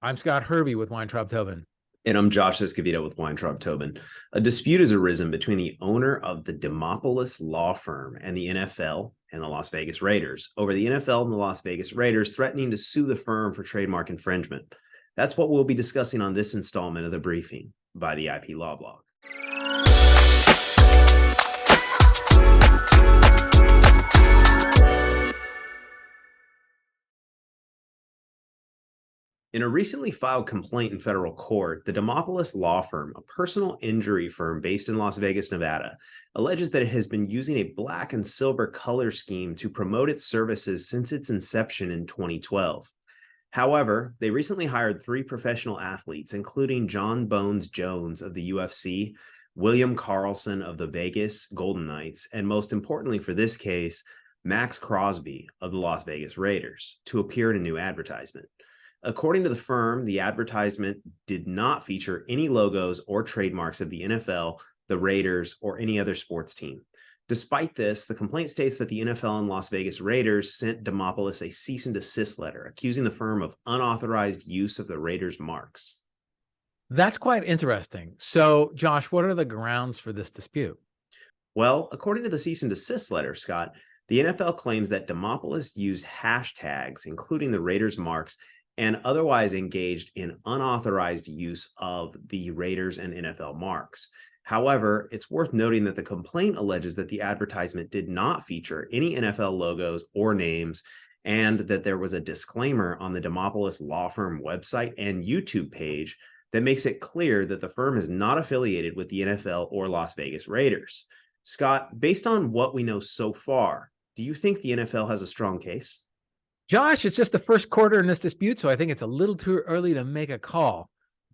I'm Scott Hervey with Weintraub Tobin. And I'm Josh Escovedo with Weintraub Tobin. A dispute has arisen between the owner of the Demopolis law firm and the NFL and the Las Vegas Raiders over the NFL and the Las Vegas Raiders threatening to sue the firm for trademark infringement. That's what we'll be discussing on this installment of the briefing by the IP Law Blog. In a recently filed complaint in federal court, the Demopolis law firm, a personal injury firm based in Las Vegas, Nevada, alleges that it has been using a black and silver color scheme to promote its services since its inception in 2012. However, they recently hired 3 professional athletes, including John Bones Jones of the UFC, William Carlson of the Vegas Golden Knights, and most importantly for this case, Max Crosby of the Las Vegas Raiders, to appear in a new advertisement. According to the firm, the advertisement did not feature any logos or trademarks of the NFL, the Raiders, or any other sports team. Despite this, the complaint states that the NFL and Las Vegas Raiders sent Demopolis a cease and desist letter accusing the firm of unauthorized use of the Raiders' marks. That's quite interesting. So, Josh, what are the grounds for this dispute? Well, according to the cease and desist letter, Scott, the NFL claims that Demopolis used hashtags, including the Raiders' marks, and otherwise engaged in unauthorized use of the Raiders and NFL marks. However, it's worth noting that the complaint alleges that the advertisement did not feature any NFL logos or names, and that there was a disclaimer on the Demopolis law firm website and YouTube page that makes it clear that the firm is not affiliated with the NFL or Las Vegas Raiders. Scott, based on what we know so far, do you think the NFL has a strong case? Josh, it's just the first quarter in this dispute, so I think it's a little too early to make a call.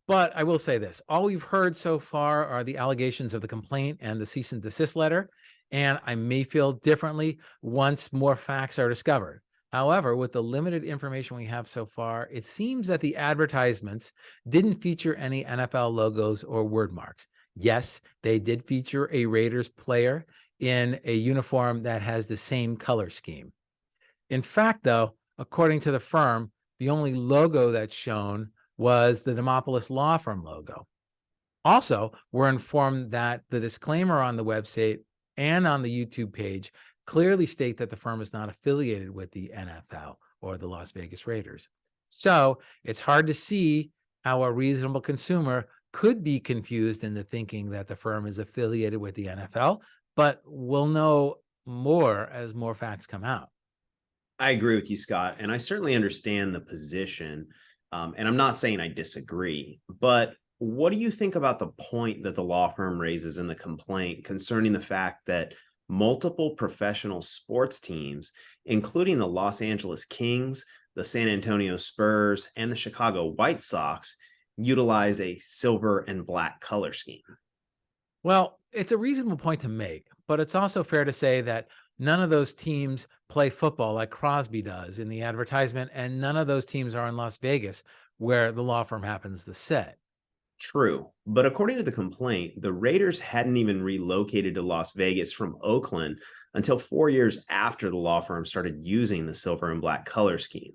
But I will say this. All we've heard so far are the allegations of the complaint and the cease and desist letter, and I may feel differently once more facts are discovered. However, with the limited information we have so far, it seems that the advertisements didn't feature any NFL logos or word marks. Yes, they did feature a Raiders player in a uniform that has the same color scheme. In fact, though, according to the firm, the only logo that's shown was the Demopolis law firm logo. Also, we're informed that the disclaimer on the website and on the YouTube page clearly state that the firm is not affiliated with the NFL or the Las Vegas Raiders. So it's hard to see how a reasonable consumer could be confused into thinking that the firm is affiliated with the NFL, but we'll know more as more facts come out. I agree with you, Scott, and I certainly understand the position, and I'm not saying I disagree, but what do you think about the point that the law firm raises in the complaint concerning the fact that multiple professional sports teams, including the Los Angeles Kings, the San Antonio Spurs, and the Chicago White Sox, utilize a silver and black color scheme? Well, it's a reasonable point to make, but it's also fair to say that none of those teams play football like Crosby does in the advertisement, and none of those teams are in Las Vegas, where the law firm happens to sit. True, but according to the complaint, the Raiders hadn't even relocated to Las Vegas from Oakland until 4 years after the law firm started using the silver and black color scheme.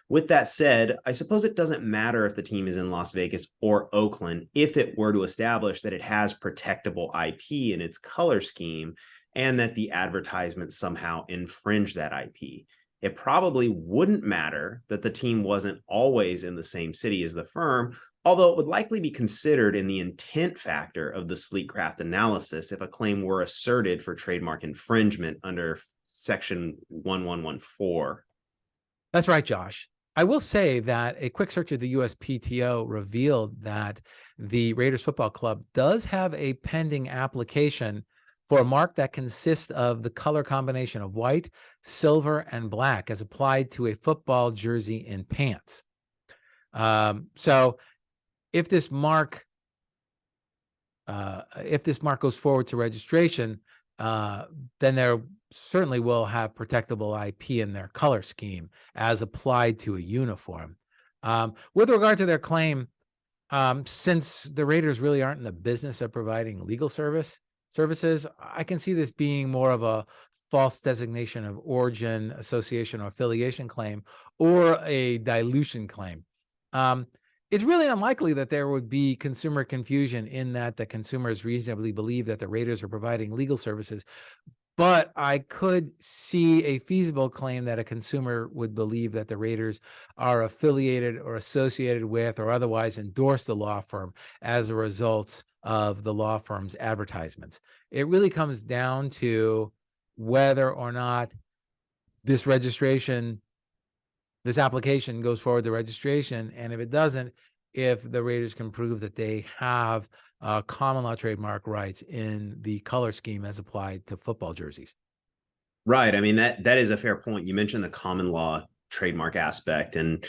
With that said, I suppose it doesn't matter if the team is in Las Vegas or Oakland if it were to establish that it has protectable IP in its color scheme and that the advertisement somehow infringed that IP. It probably wouldn't matter that the team wasn't always in the same city as the firm, although it would likely be considered in the intent factor of the sleek craft analysis if a claim were asserted for trademark infringement under Section 1114. That's right, Josh. I will say that a quick search of the USPTO revealed that the Raiders Football Club does have a pending application for a mark that consists of the color combination of white, silver, and black as applied to a football jersey and pants. So if this mark goes forward to registration, then there certainly will have protectable IP in their color scheme as applied to a uniform. With regard to their claim, since the Raiders really aren't in the business of providing legal services, I can see this being more of a false designation of origin, association, or affiliation claim, or a dilution claim. It's really unlikely that there would be consumer confusion in that the consumers reasonably believe that the raters are providing legal services. But I could see a feasible claim that a consumer would believe that the raters are affiliated or associated with or otherwise endorse the law firm as a result of the law firm's advertisements. It really comes down to whether or not this application goes forward to registration, and if it doesn't, if the raters can prove that they have common law trademark rights in the color scheme as applied to football jerseys. Right. I mean, that is a fair point. You mentioned the common law trademark aspect, and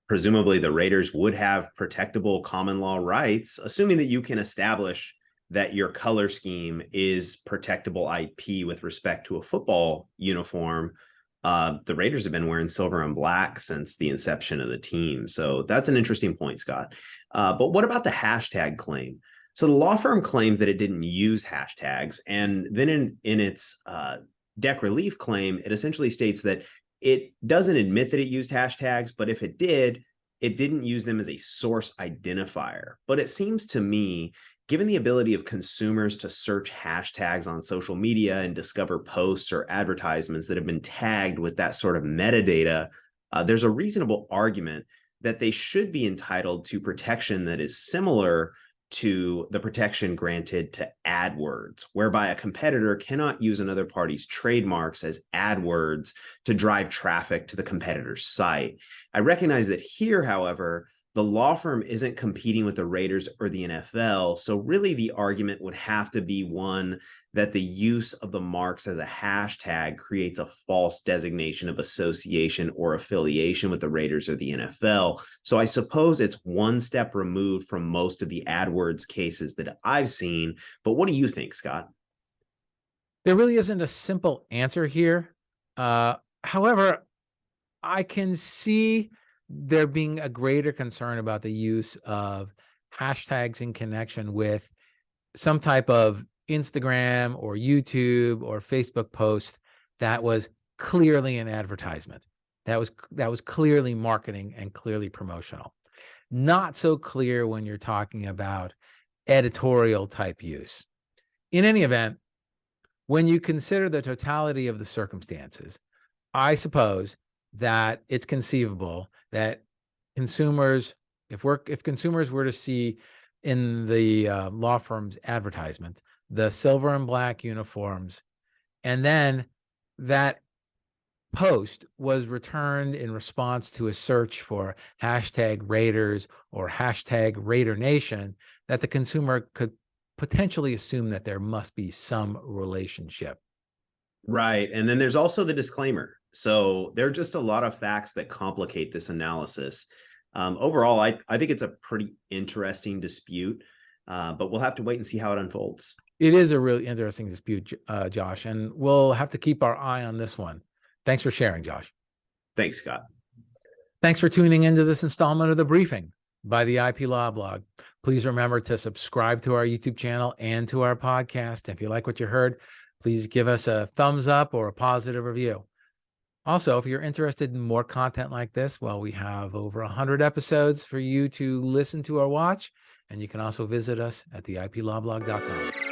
presumably the raters would have protectable common law rights, assuming that you can establish that your color scheme is protectable IP with respect to a football uniform. The Raiders have been wearing silver and black since the inception of the team. So that's an interesting point, Scott. But what about the hashtag claim? So the law firm claims that it didn't use hashtags. And then in its deck relief claim, it essentially states that it doesn't admit that it used hashtags, but if it did, it didn't use them as a source identifier. But it seems to me, given the ability of consumers to search hashtags on social media and discover posts or advertisements that have been tagged with that sort of metadata, there's a reasonable argument that they should be entitled to protection that is similar to the protection granted to AdWords, whereby a competitor cannot use another party's trademarks as AdWords to drive traffic to the competitor's site. I recognize that here, however, the law firm isn't competing with the Raiders or the NFL. So really the argument would have to be one that the use of the marks as a hashtag creates a false designation of association or affiliation with the Raiders or the NFL. So I suppose it's one step removed from most of the AdWords cases that I've seen. But what do you think, Scott? There really isn't a simple answer here. However, I can see there being a greater concern about the use of hashtags in connection with some type of Instagram or YouTube or Facebook post that was clearly an advertisement. That was clearly marketing and clearly promotional. Not so clear when you're talking about editorial type use. In any event, when you consider the totality of the circumstances, I suppose that it's conceivable that consumers, if consumers were to see in the law firm's advertisement the silver and black uniforms, and then that post was returned in response to a search for hashtag Raiders or hashtag Raider Nation, that the consumer could potentially assume that there must be some relationship. Right. And then there's also the disclaimer. So there are just a lot of facts that complicate this analysis. Overall, I think it's a pretty interesting dispute, but we'll have to wait and see how it unfolds. It is a really interesting dispute, Josh, and we'll have to keep our eye on this one. Thanks for sharing, Josh. Thanks, Scott. Thanks for tuning into this installment of The Briefing by the IP Law Blog. Please remember to subscribe to our YouTube channel and to our podcast. If you like what you heard, please give us a thumbs up or a positive review. Also, if you're interested in more content like this, well, we have over 100 episodes for you to listen to or watch, and you can also visit us at theiplawblog.com.